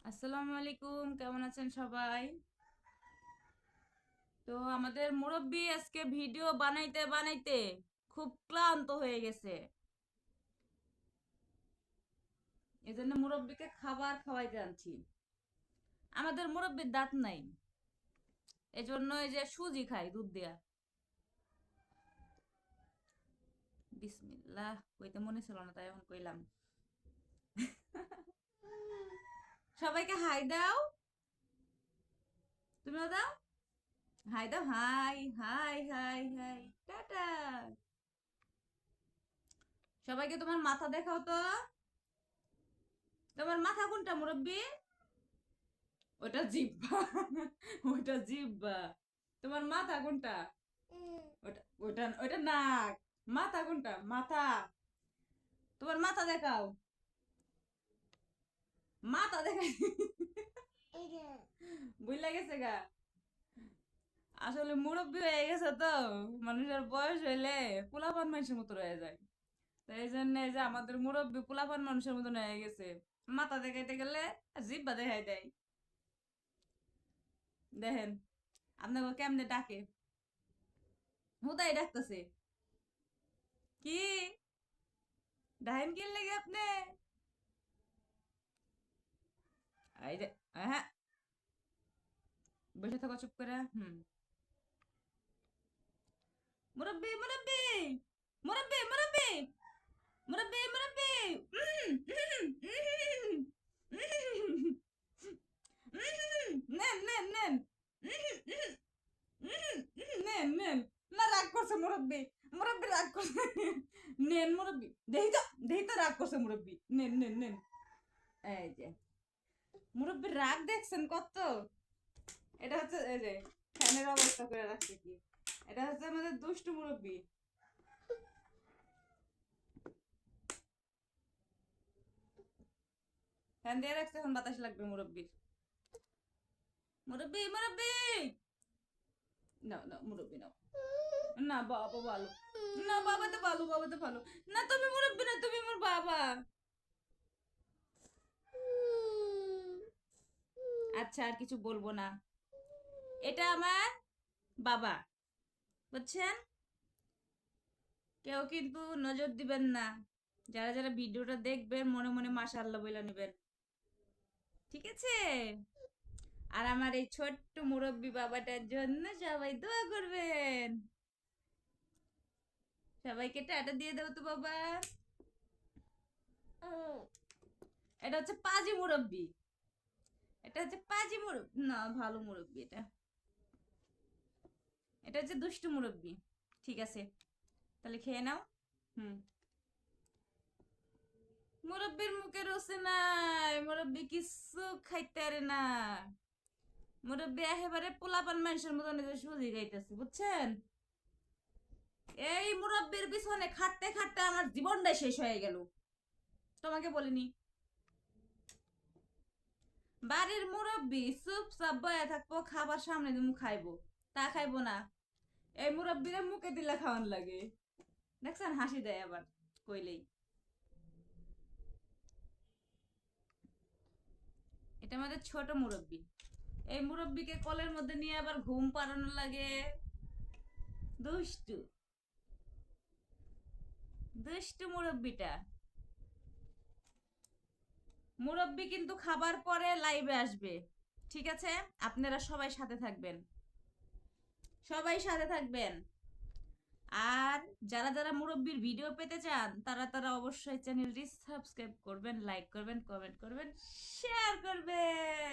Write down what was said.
আসসালামু আলাইকুম, কেমন আছেন সবাই? তো আমাদের মুরব্বি আজকে ভিডিও বানাইতে বানাইতে খুব ক্লান্ত হয়ে গেছে। এজন্য মুরব্বিকে খাবার খাওয়াইতে আনছি। আমাদের মুরব্বির দাঁত নাই, এজন্য এই যে সুজি খাই দুধ দিয়া। বিসমিল্লাহ কইতে মনে ছিল না, তাই এখন কইলাম। সবাইকে হাই দাও। তুমিও দাও। হাই দাও, high high high high. Tata. সবাইকে তোমার মাথা দেখাও তো। তোমার মাথা কোনটা মুরব্বি? ওটা জিহ্বা। ওটা জিহ্বা। তোমার মাথা কোনটা? ওটা ওটা ওটা নাক। মাথা কোনটা? মাথা। তোমার মাথা দেখাও। মাথা দেখাই। বুঝলা গেছে গা। আসলে মুরব্বি হয়ে গেছে তো, মানুষের বয়স হইলে পোলাপান মানুষের মতো রয়ে যায়। তো এই জন্য যে আমাদের মুরব্বি পোলাপান মানুষের মতো হয়ে গেছে। মাথা দেখাইতে গেলে জিহ্বা দেখাই দেয়। দেখেন আপনাকে কেমনে ডাকে। হুদাই ডাকতেছে। কি ডাইন কি লাগে আপনি? এই যে, হ্যাঁ, বসে থাকো চুপ করে। মুরব্বি মুরব্বি মুরব্বি মুরব্বি মুরব্বি মুরব্বি। নেন নেন নেন। নেন নেন। না রাগ করছে মুরব্বি। মুরব্বি রাগ করছে। নেন মুরব্বি। দেহি তো রাগ করছে মুরব্বি। নেন নেন নেন। এই যে মুরব্বির রাগ দেখছেন কত? এটা হচ্ছে এই যে ফ্যানের অবস্থা করে রাখছে কি। এটা হচ্ছে আমাদের দুষ্টু মুরব্বি। ফ্যান দিয়ে রাখছে, এখন বাতাস লাগবে মুরব্বির। মুরব্বি মুরব্বি। নাও নাও মুরব্বি নাও। না বাবা ভালো। না বাবা তো ভালো, বাবা তো ভালো। না তুমি মুরব্বি না, তুমি আমার বাবা। আচ্ছা আর কিছু বলবো না। এটা আমার বাবা, বুঝছেন? কেউ কিন্তু নজর দিবেন না। যারা যারা ভিডিওটা দেখবেন মনে মনে মাশাআল্লাহ বইলা নেবেন, ঠিক আছে? আর আমার এই ছোট্ট মুরব্বি বাবাটার জন্য সবাই দোয়া করবেন। সবাইকে টাটা দিয়ে দাও তো বাবা। এটা হচ্ছে পাজি মুরব্বি। এটা হচ্ছে পাজি মুরব্বি না, ভালো মুরব্বি এটা। এটা হচ্ছে দুষ্টু মুরব্বি। ঠিক আছে, তাহলে খেয়ে নাও। হুম। মুরব্বির মুখে রসে নাই, মুরব্বি কিছু খাইতে পারে না। মুরব্বি একেবারে পোলাপান মানুষের মতন এই যে সুজি খাইতেছে, বুঝছেন? এই মুরব্বির পিছনে খাটতে খাটতে আমার জীবনটাই শেষ হয়ে গেল। তোমাকে বলিনি? বাড়ির মুরব্বি চুপচাপ বয়ে থাকবো, খাবার সামনে দিমু খাইবো, তা খাইবো না। এই মুরব্বিরে মুখে দিলে খাওয়ান লাগে। দেখছেন হাসি দেয় আবার কইলেই। এটা আমাদের ছোট মুরব্বি। এই মুরব্বিকে কোলের মধ্যে নিয়ে আবার ঘুম পাড়ানো লাগে। দুষ্টু দুষ্টু মুরব্বিটা। মুরব্বি কিন্তু খাবার পরে লাইভে আসবে, ঠিক আছে? আপনারা সবাই সাথে থাকবেন, সবাই সাথে থাকবেন। আর যারা যারা মুরব্বির ভিডিও পেতে চান তারা তারা অবশ্যই চ্যানেলটি সাবস্ক্রাইব করবেন, লাইক করবেন, কমেন্ট করবেন, শেয়ার করবেন।